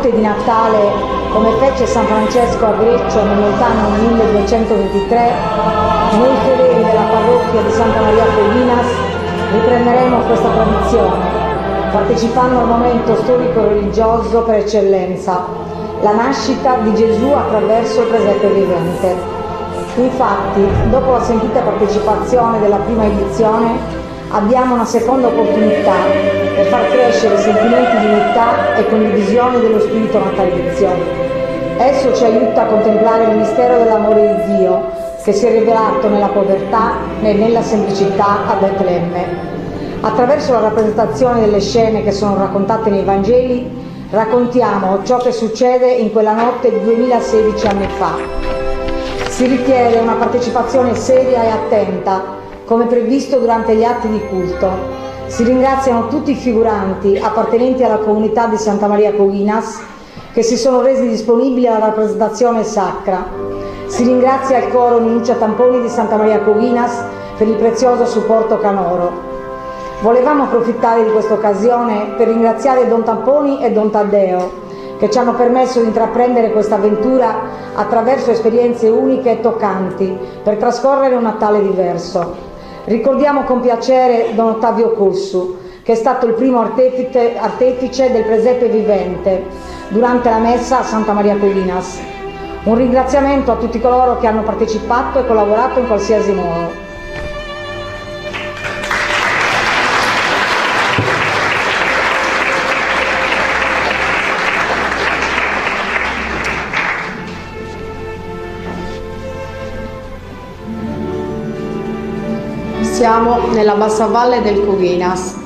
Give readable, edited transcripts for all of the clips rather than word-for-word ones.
notte di Natale, come fece San Francesco a Greccio nel lontano 1223, noi fedeli della parrocchia di Santa Maria Colinas riprenderemo questa tradizione, partecipando al momento storico-religioso per eccellenza, la nascita di Gesù attraverso il presepe vivente. Infatti, dopo la sentita partecipazione della prima edizione, abbiamo una seconda opportunità per far crescere sentimenti di unità e condivisione dello spirito natalizio. Esso ci aiuta a contemplare il mistero dell'amore di Dio che si è rivelato nella povertà e nella semplicità a Betlemme. Attraverso la rappresentazione delle scene che sono raccontate nei Vangeli, raccontiamo ciò che succede in quella notte 2016 anni fa. Si richiede una partecipazione seria e attenta, come previsto durante gli atti di culto. Si ringraziano tutti i figuranti appartenenti alla comunità di Santa Maria Colinas che si sono resi disponibili alla rappresentazione sacra. Si ringrazia il coro Minuccia Tamponi di Santa Maria Colinas per il prezioso supporto canoro. Volevamo approfittare di questa occasione per ringraziare Don Tamponi e Don Taddeo che ci hanno permesso di intraprendere questa avventura attraverso esperienze uniche e toccanti per trascorrere un Natale diverso. Ricordiamo con piacere Don Ottavio Cossu, che è stato il primo artefice del presepe vivente durante la messa a Santa Maria Colinas. Un ringraziamento a tutti coloro che hanno partecipato e collaborato in qualsiasi modo. Siamo nella bassa valle del Colinas.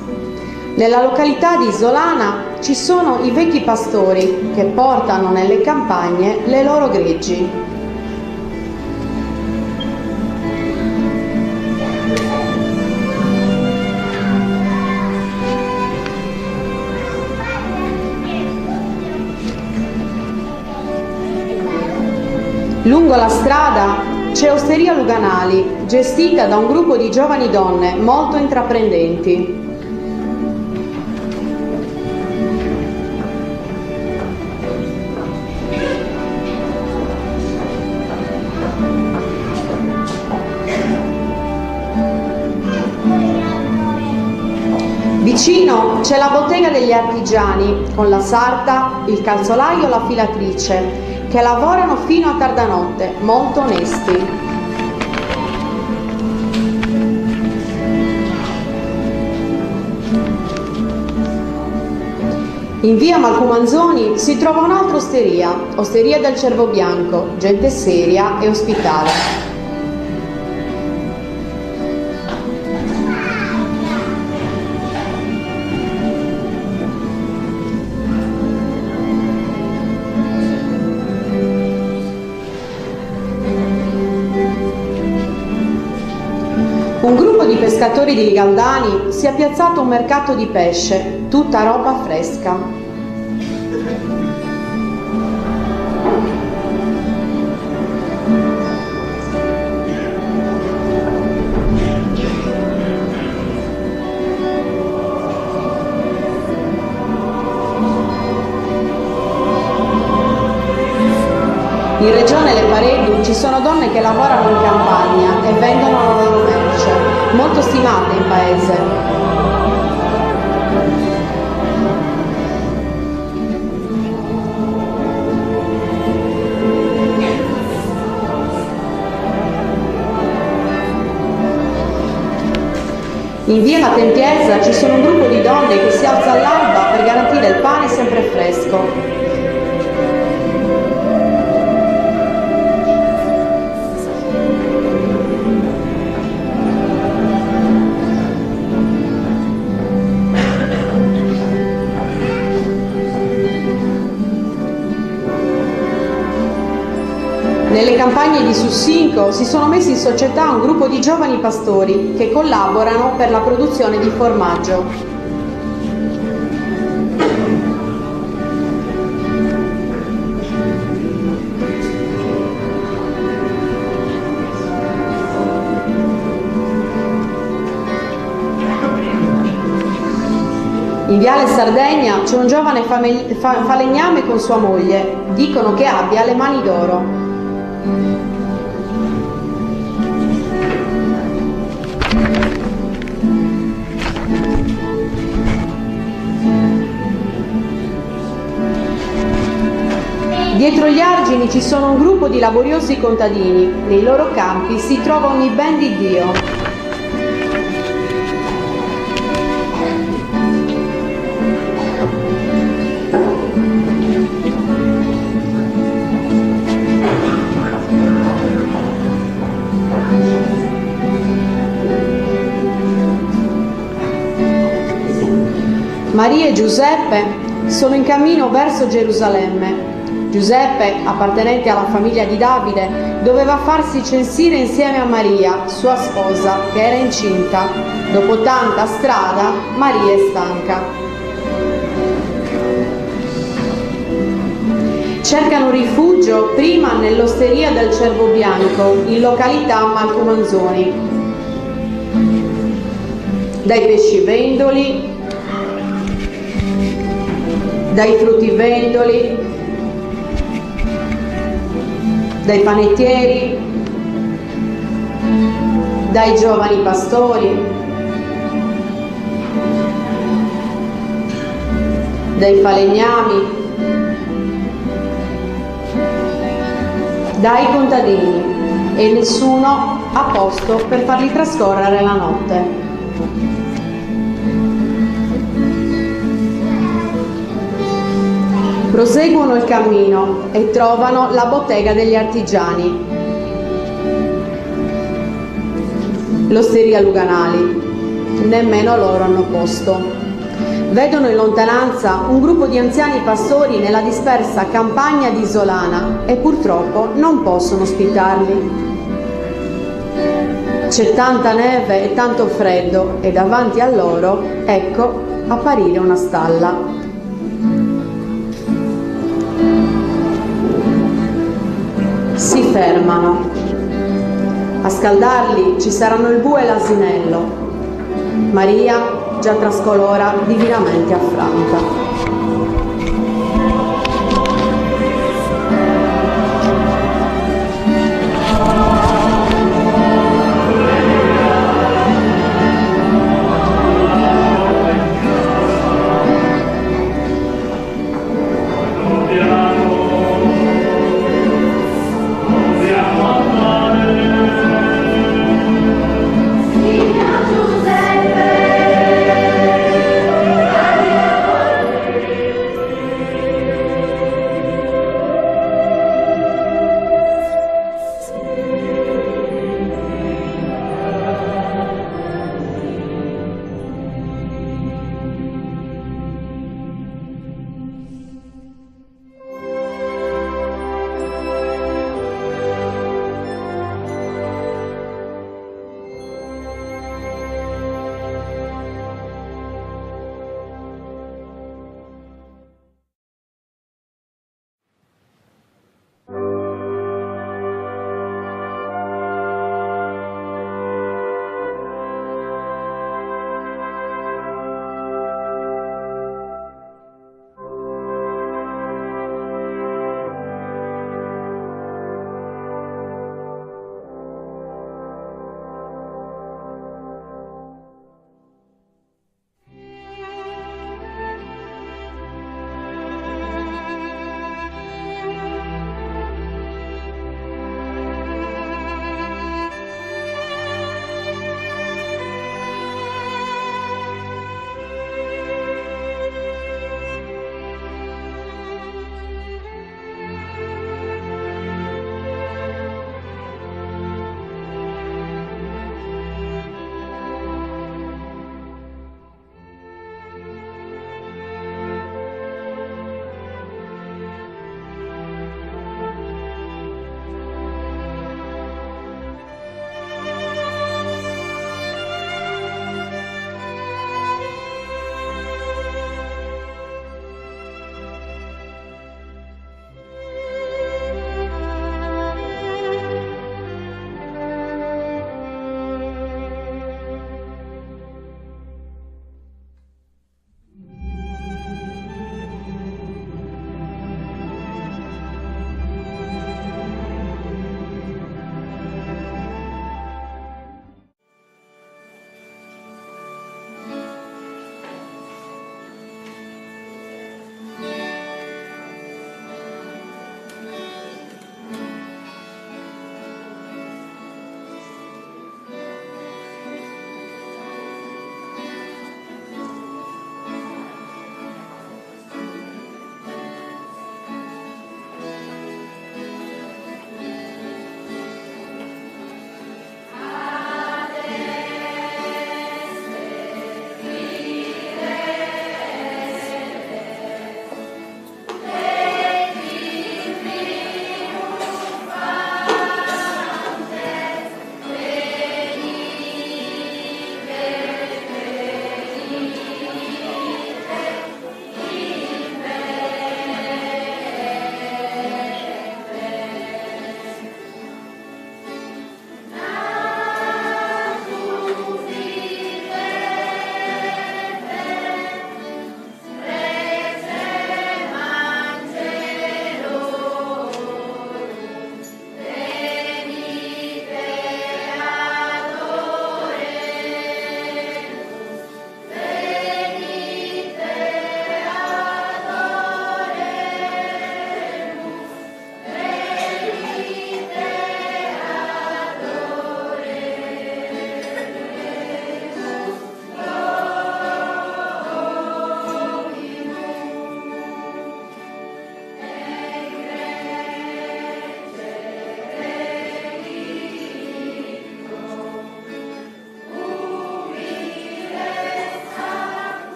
Nella località di Isolana ci sono i vecchi pastori che portano nelle campagne le loro greggi. Lungo la strada c'è Osteria Luganali, gestita da un gruppo di giovani donne molto intraprendenti. Vicino c'è la bottega degli artigiani, con la sarta, il calzolaio e la filatrice, che lavorano fino a tarda notte, molto onesti. In via Malcumanzoni si trova un'altra osteria, Osteria del Cervo Bianco, gente seria e ospitale. Un gruppo di pescatori di Galdani si è piazzato a un mercato di pesce, tutta roba fresca. In regione Leparedu ci sono donne che lavorano in campagna e vendono la loro merce, molto stimate in paese. In via La Tempiesa ci sono un gruppo di donne che si alza all'alba per garantire il pane sempre fresco. Nelle campagne di Sussinco si sono messi in società un gruppo di giovani pastori che collaborano per la produzione di formaggio. In Viale Sardegna c'è un giovane falegname con sua moglie. Dicono che abbia le mani d'oro. Dietro gli argini ci sono un gruppo di laboriosi contadini. Nei loro campi si trova ogni ben di Dio. Maria e Giuseppe sono in cammino verso Gerusalemme. Giuseppe, appartenente alla famiglia di Davide, doveva farsi censire insieme a Maria, sua sposa, che era incinta. Dopo tanta strada, Maria è stanca. Cercano rifugio prima nell'osteria del Cervo Bianco, in località Malcomanzoni. Dai pescivendoli, dai fruttivendoli, dai panettieri, dai giovani pastori, dai falegnami, dai contadini, e nessuno a posto per farli trascorrere la notte. Proseguono il cammino e trovano la bottega degli artigiani, l'osteria Luganali. Nemmeno loro hanno posto. Vedono in lontananza un gruppo di anziani pastori nella dispersa campagna di Isolana e purtroppo non possono ospitarli. C'è tanta neve e tanto freddo e davanti a loro ecco apparire una stalla. Si fermano. A scaldarli ci saranno il bue e l'asinello. Maria già trascolora divinamente affranta.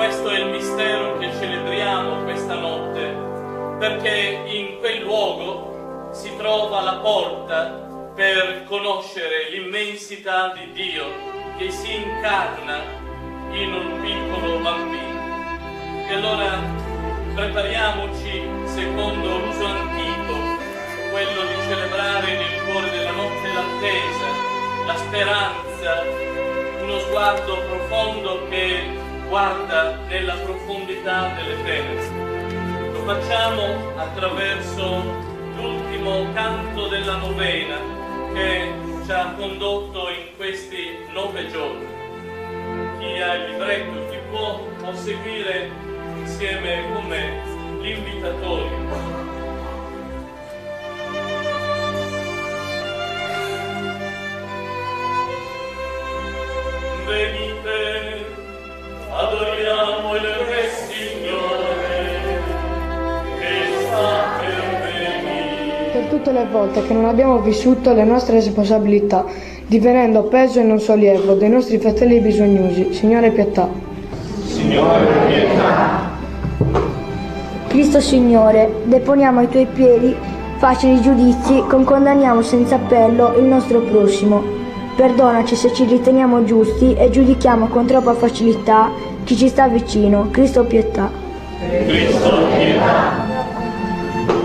questo è il mistero che celebriamo questa notte, perché in quel luogo si trova la porta per conoscere l'immensità di Dio che si incarna in un piccolo bambino. E allora prepariamoci secondo l'uso antico, quello di celebrare nel cuore della notte l'attesa, la speranza, uno sguardo profondo che guarda nella profondità delle tenebre. Lo facciamo attraverso l'ultimo canto della novena che ci ha condotto in questi 9 giorni. Chi ha il libretto, chi può seguire insieme con me l'invitatorio. Venite, adoriamo il Re Signore, che sta per venire. Per tutte le volte che non abbiamo vissuto le nostre responsabilità, divenendo peso e non sollievo dei nostri fratelli bisognosi, Signore pietà. Signore pietà. Cristo Signore, deponiamo ai Tuoi piedi facili giudizi, condanniamo senza appello il nostro prossimo. Perdonaci se ci riteniamo giusti e giudichiamo con troppa facilità chi ci sta vicino. Cristo pietà. Cristo pietà.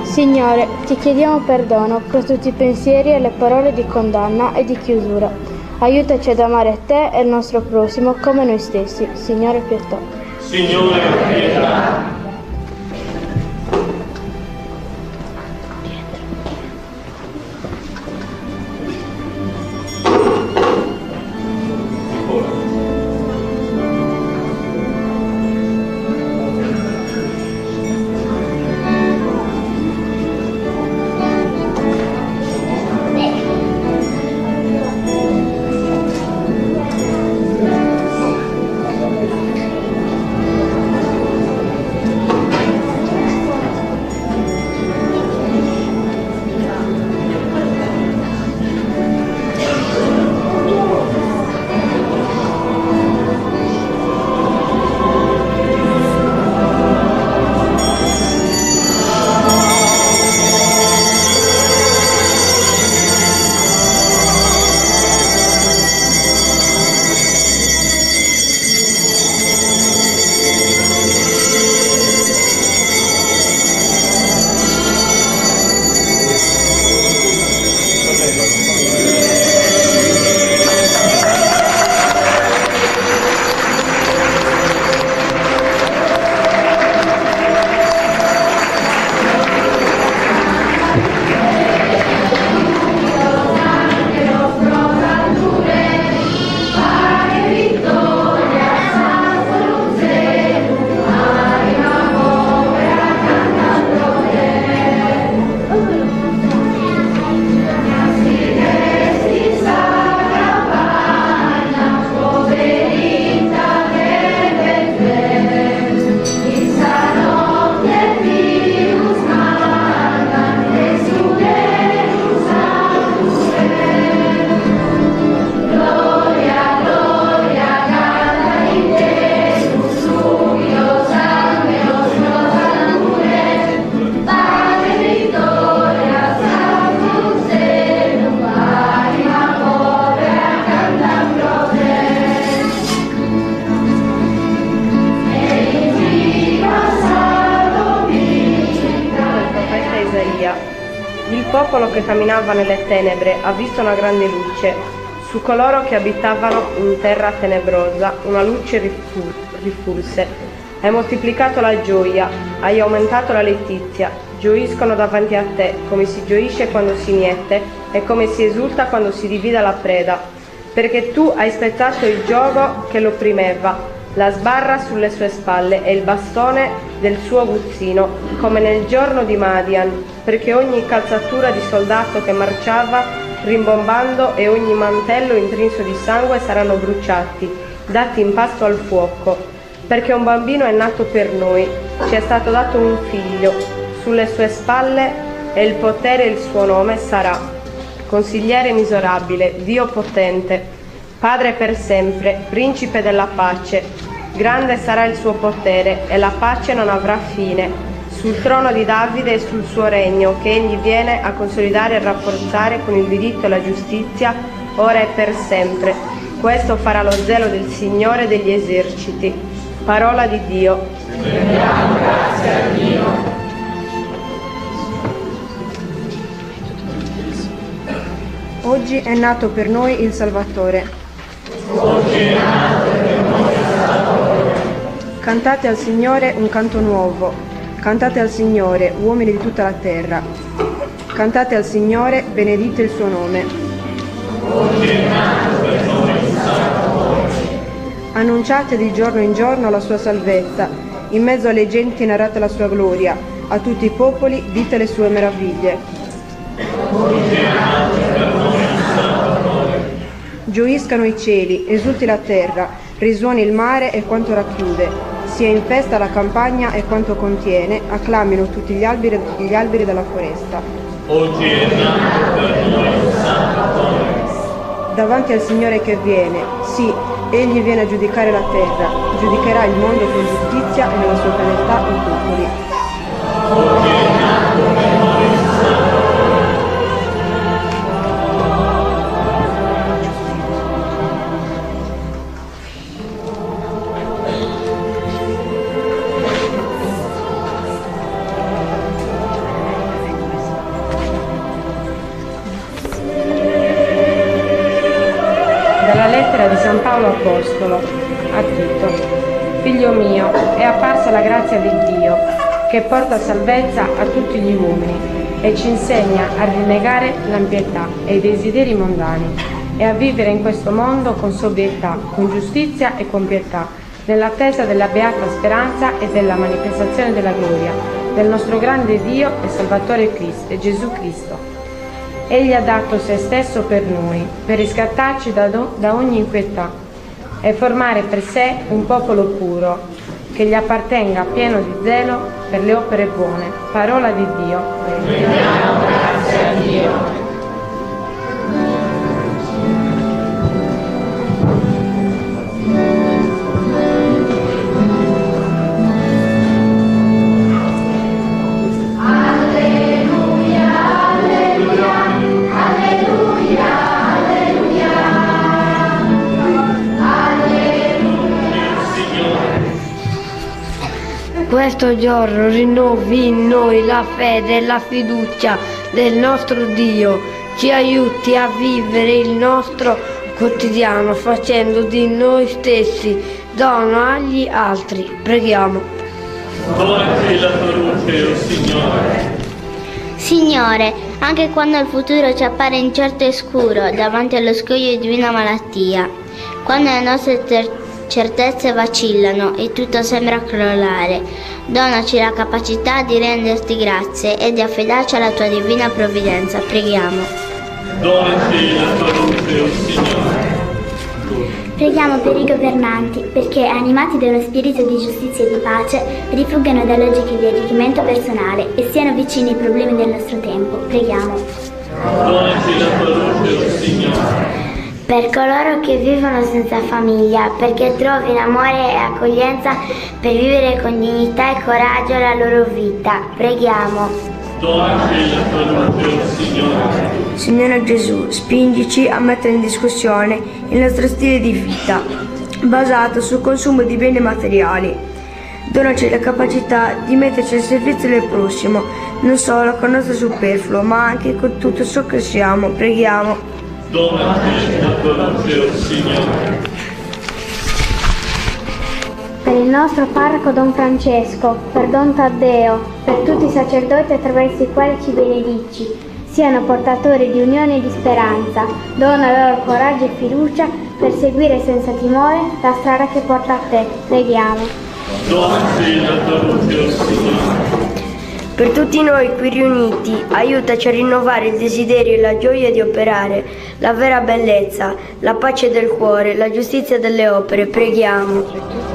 Signore, ti chiediamo perdono per tutti i pensieri e le parole di condanna e di chiusura. Aiutaci ad amare te e il nostro prossimo come noi stessi. Signore pietà. Signore pietà. Il popolo che camminava nelle tenebre ha visto una grande luce. Su coloro che abitavano in terra tenebrosa una luce rifulse. Hai moltiplicato la gioia, hai aumentato la letizia. Gioiscono davanti a te, come si gioisce quando si miete e come si esulta quando si divide la preda. Perché tu hai spezzato il giogo che lo opprimeva, la sbarra sulle sue spalle e il bastone del suo aguzzino, come nel giorno di Madian, perché ogni calzatura di soldato che marciava rimbombando e ogni mantello intriso di sangue saranno bruciati, dati in pasto al fuoco. Perché un bambino è nato per noi, ci è stato dato un figlio, sulle sue spalle e il potere e il suo nome sarà Consigliere misurabile, Dio potente, Padre per sempre, Principe della pace. Grande sarà il suo potere e la pace non avrà fine sul trono di Davide e sul suo regno, che egli viene a consolidare e rafforzare con il diritto e la giustizia, ora e per sempre. Questo farà lo zelo del Signore degli eserciti. Parola di Dio. Rendiamo grazie a Dio. Oggi è nato per noi il Salvatore. Oggi è nato per noi il Salvatore. Cantate al Signore un canto nuovo. Cantate al Signore, uomini di tutta la terra. Cantate al Signore, benedite il suo nome. Oggi è nato per noi il Salvatore. Annunciate di giorno in giorno la sua salvezza. In mezzo alle genti narrate la sua gloria. A tutti i popoli dite le sue meraviglie. Oggi è nato per noi il Salvatore. Gioiscano i cieli, esulti la terra, risuoni il mare e quanto racchiude, sia in festa la campagna e quanto contiene, acclamino tutti gli alberi della foresta. Oggi è nato per noi il Salvatore. Davanti al Signore che viene, sì, egli viene a giudicare la terra, giudicherà il mondo con giustizia e nella sua fedeltà i popoli. Oggi è nato per noi il Salvatore. Dalla lettera di San Paolo Apostolo a Tito. Figlio mio, è apparsa la grazia di Dio, che porta salvezza a tutti gli uomini e ci insegna a rinnegare l'impietà e i desideri mondani e a vivere in questo mondo con sobrietà, con giustizia e con pietà, nell'attesa della beata speranza e della manifestazione della gloria del nostro grande Dio e Salvatore Cristo, Gesù Cristo. Egli ha dato se stesso per noi, per riscattarci da ogni impietà e formare per sé un popolo puro, che gli appartenga pieno di zelo per le opere buone. Parola di Dio. Rendiamo grazie a Dio. Questo giorno rinnovi in noi la fede e la fiducia del nostro Dio, ci aiuti a vivere il nostro quotidiano facendo di noi stessi dono agli altri. Preghiamo. Donaci la tua luce, o Signore. Signore, anche quando il futuro ci appare incerto e scuro davanti allo scoglio di una malattia, quando le nostre certezze vacillano e tutto sembra crollare, donaci la capacità di renderti grazie e di affidarci alla tua divina provvidenza. Preghiamo. Donaci la tua luce, o Signore. Preghiamo per i governanti, perché animati da uno spirito di giustizia e di pace, rifuggano da logiche di arricchimento personale e siano vicini ai problemi del nostro tempo. Preghiamo. Donaci la tua luce, o Signore. Per coloro che vivono senza famiglia, perché trovino amore e accoglienza per vivere con dignità e coraggio la loro vita. Preghiamo. Donaci la tua luce, o Signore. Signore Gesù, spingici a mettere in discussione il nostro stile di vita, basato sul consumo di beni materiali. Donaci la capacità di metterci al servizio del prossimo, non solo con il nostro superfluo, ma anche con tutto ciò che siamo. Preghiamo. Donaci la tua luce, o Signore. Per il nostro parroco Don Francesco, per Don Taddeo, per tutti i sacerdoti attraverso i quali ci benedici, siano portatori di unione e di speranza, dona loro coraggio e fiducia per seguire senza timore la strada che porta a te. Preghiamo. Donaci la tua luce, o Signore. Per tutti noi qui riuniti, aiutaci a rinnovare il desiderio e la gioia di operare la vera bellezza, la pace del cuore, la giustizia delle opere. Preghiamo.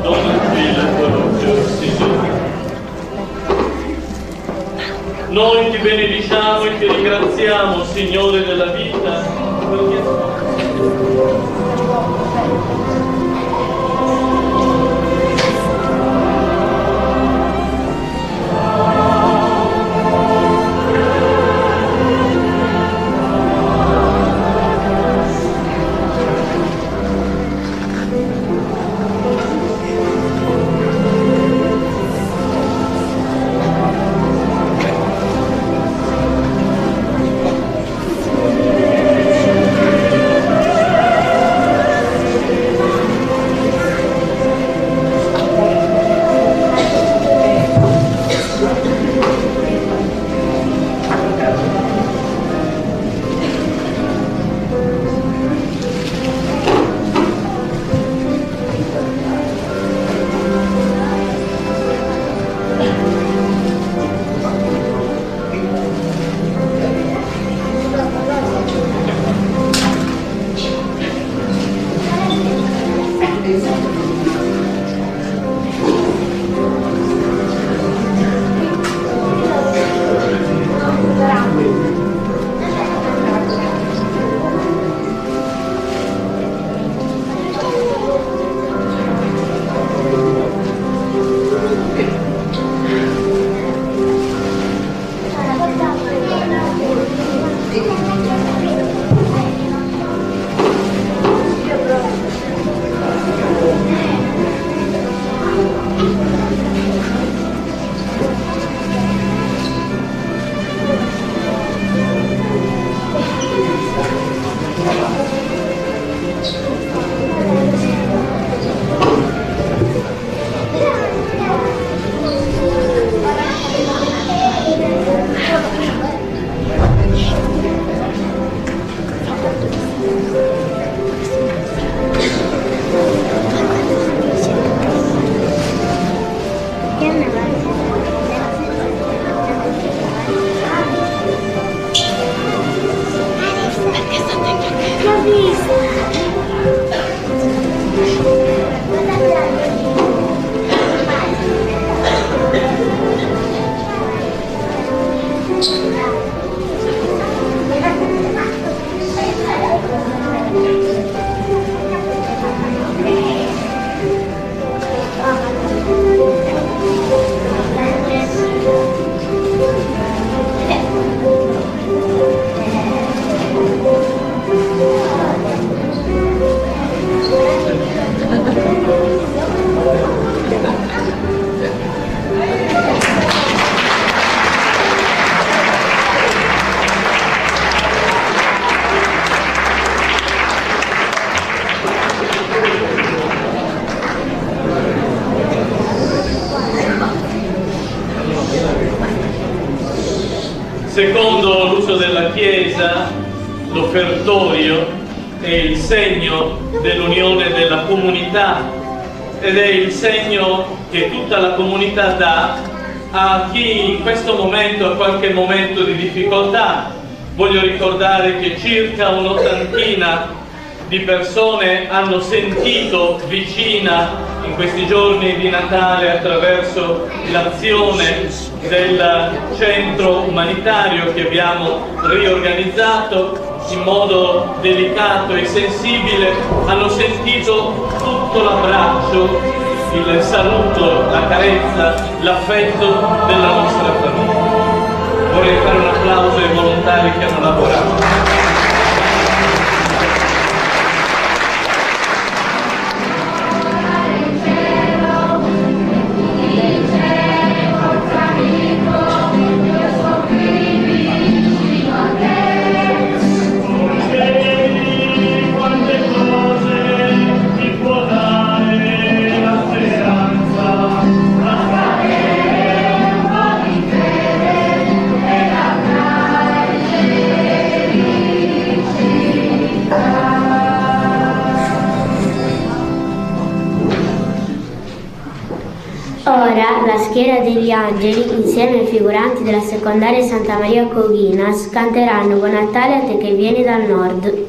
Donaci la tua luce, o Signore. Noi ti benediciamo e ti ringraziamo, Signore della vita, perché Secondo l'uso della Chiesa, l'offertorio è il segno dell'unione della comunità ed è il segno che tutta la comunità dà a chi in questo momento ha qualche momento di difficoltà. Voglio ricordare che circa un'ottantina di persone hanno sentito vicina in questi giorni di Natale attraverso l'azione del centro umanitario che abbiamo riorganizzato in modo delicato e sensibile, hanno sentito tutto l'abbraccio, il saluto, la carezza, l'affetto della nostra famiglia. Vorrei fare un applauso ai volontari che hanno lavorato. Ora la schiera degli angeli, insieme ai figuranti della secondaria Santa Maria Coghinas, canteranno Buon Natale a te che vieni dal nord.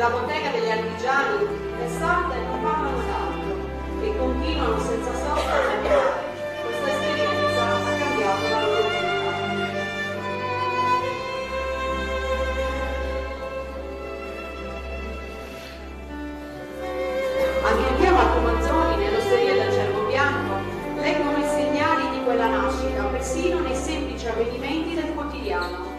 nella bottega degli artigiani le sarde non parlano d'altro e continuano senza sosta a lavorare. Questa esperienza ha cambiato la loro vita. Anche in via Marco Manzoni, nell'osteria del Cervo Bianco, leggono i segnali di quella nascita, persino nei semplici avvenimenti del quotidiano.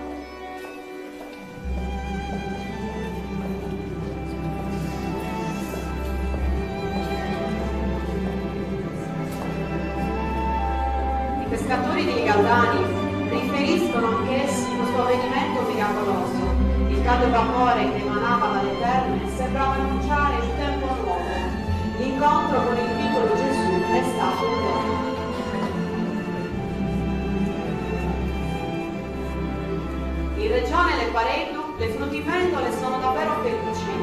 I pescatori dei Galdani riferiscono anch'essi questo avvenimento miracoloso. Il caldo vapore che emanava dalle terme sembrava annunciare un tempo nuovo. L'incontro con il piccolo Gesù è stato un dono. In regione Le Paredo le fruttivendole sono davvero felici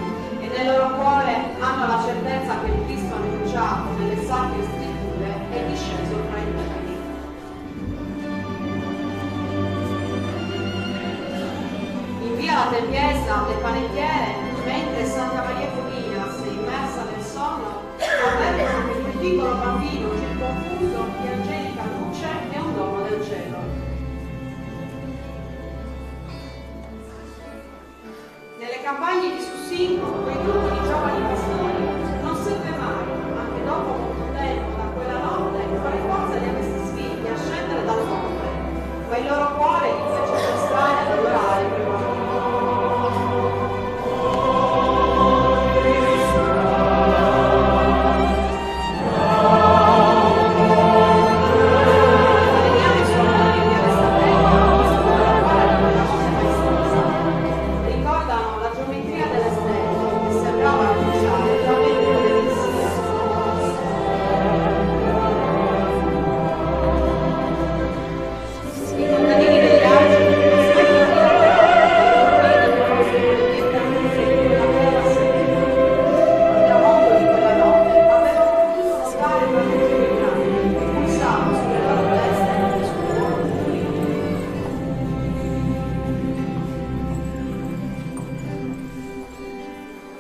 e nel loro cuore hanno la certezza che il Cristo annunciato nelle sacre scritture è disceso tra i uomini. In via La Tempiesa, le panettiere, mentre Santa Maria Fulinas è immersa nel sonno, avvertono che il piccolo bambino circonfuso di angelica luce è un dono del cielo. Nelle campagne di Sussingo, quel gruppo di giovani pastori non seppe mai, anche dopo molto tempo da quella notte, fare forza di questi figli a scendere dal monte, ma il loro cuore li fece prestare ad adorare quel bambino.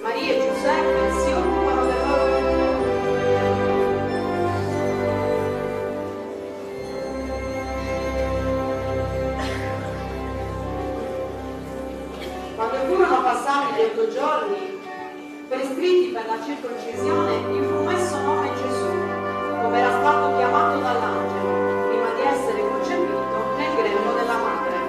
Maria e Giuseppe si occupano del loro Quando furono passati gli 8 giorni prescritti per la circoncisione, gli fu messo nome Gesù, come era stato chiamato dall'angelo, prima di essere concepito nel grembo della madre.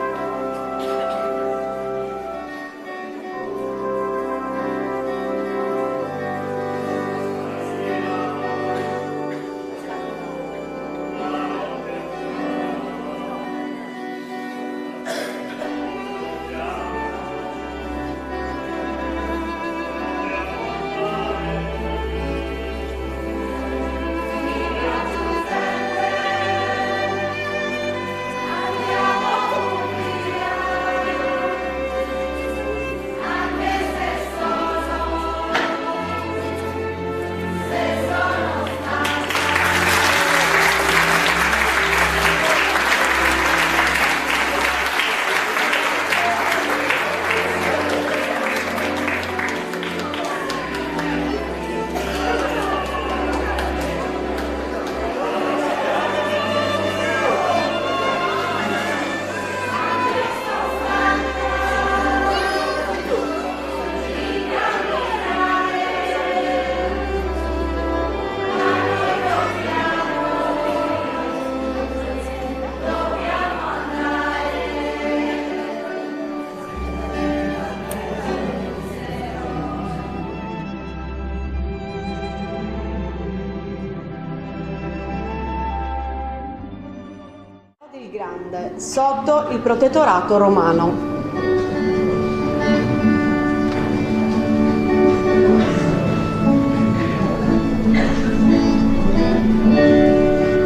Il Grande, sotto il protettorato romano.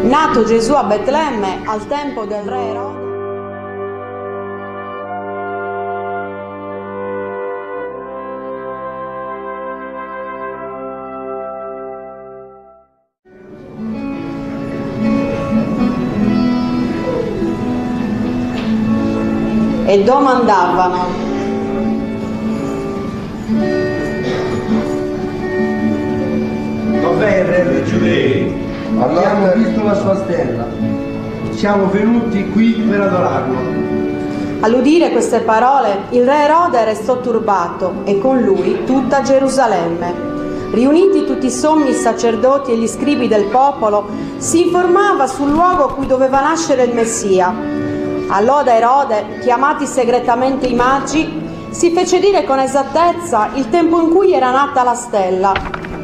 Nato Gesù a Betlemme al tempo del re Erode, e domandavano: Abbiamo visto la sua stella. Siamo venuti qui per adorarlo. All'udire queste parole, il re Erode restò turbato e con lui tutta Gerusalemme. Riuniti tutti i sommi sacerdoti e gli scribi del popolo, si informava sul luogo a cui doveva nascere il Messia. Allora Erode, chiamati segretamente i magi, si fece dire con esattezza il tempo in cui era nata la stella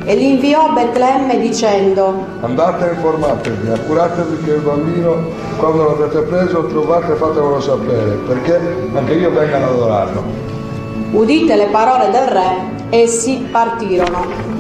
e li inviò a Betlemme dicendo: andate e informatevi, accuratevi che il bambino, quando l'avete preso, trovate e fatemelo sapere, perché anche io venga ad adorarlo. Udite le parole del re, essi partirono.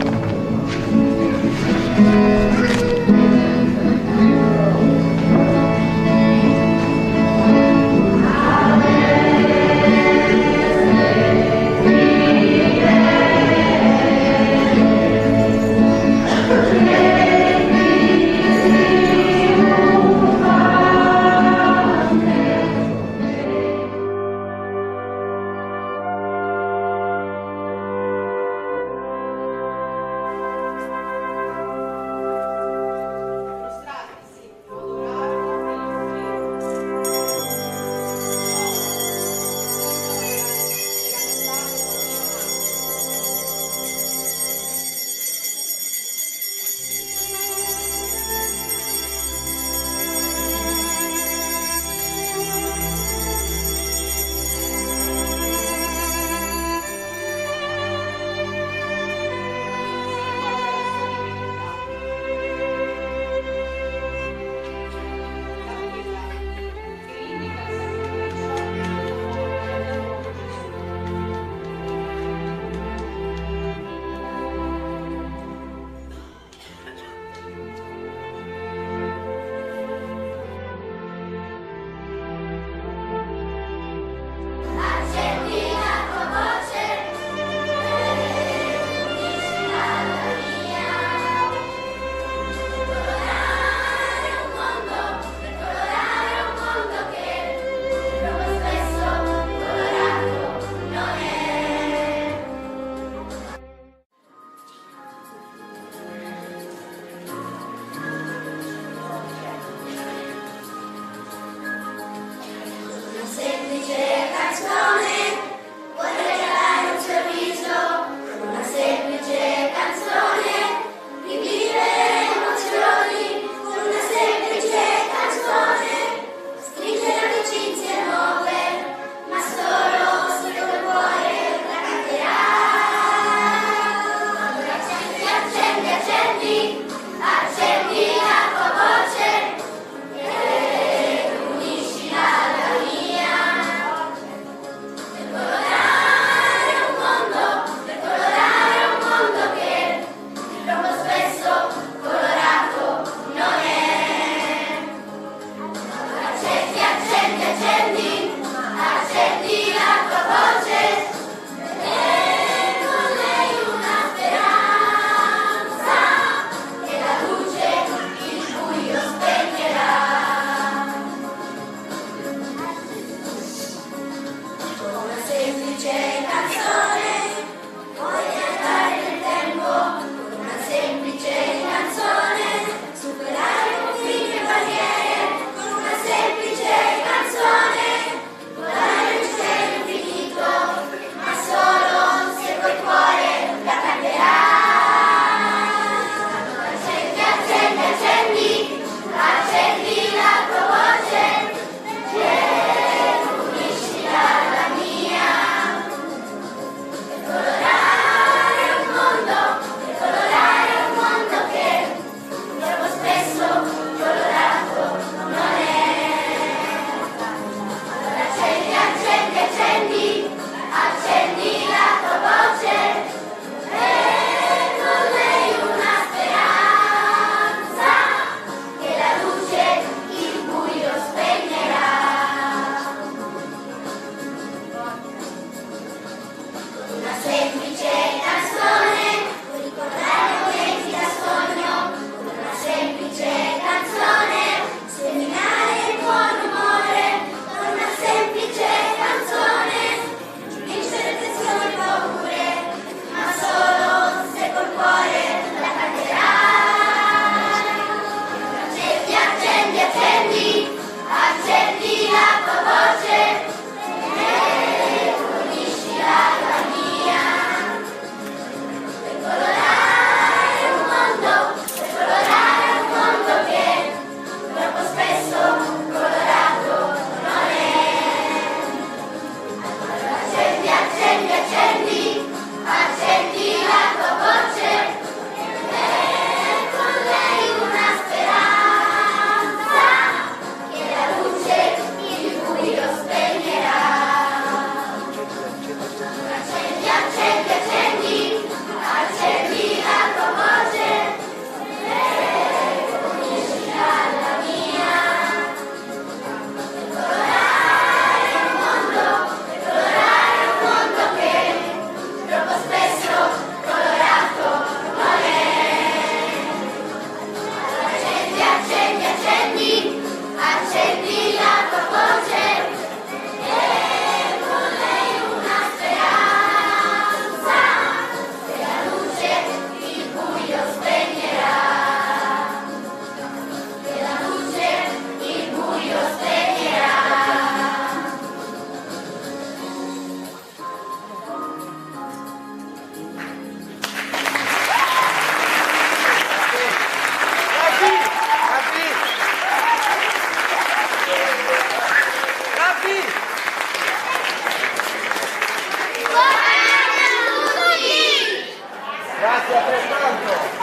Grazie altrettanto.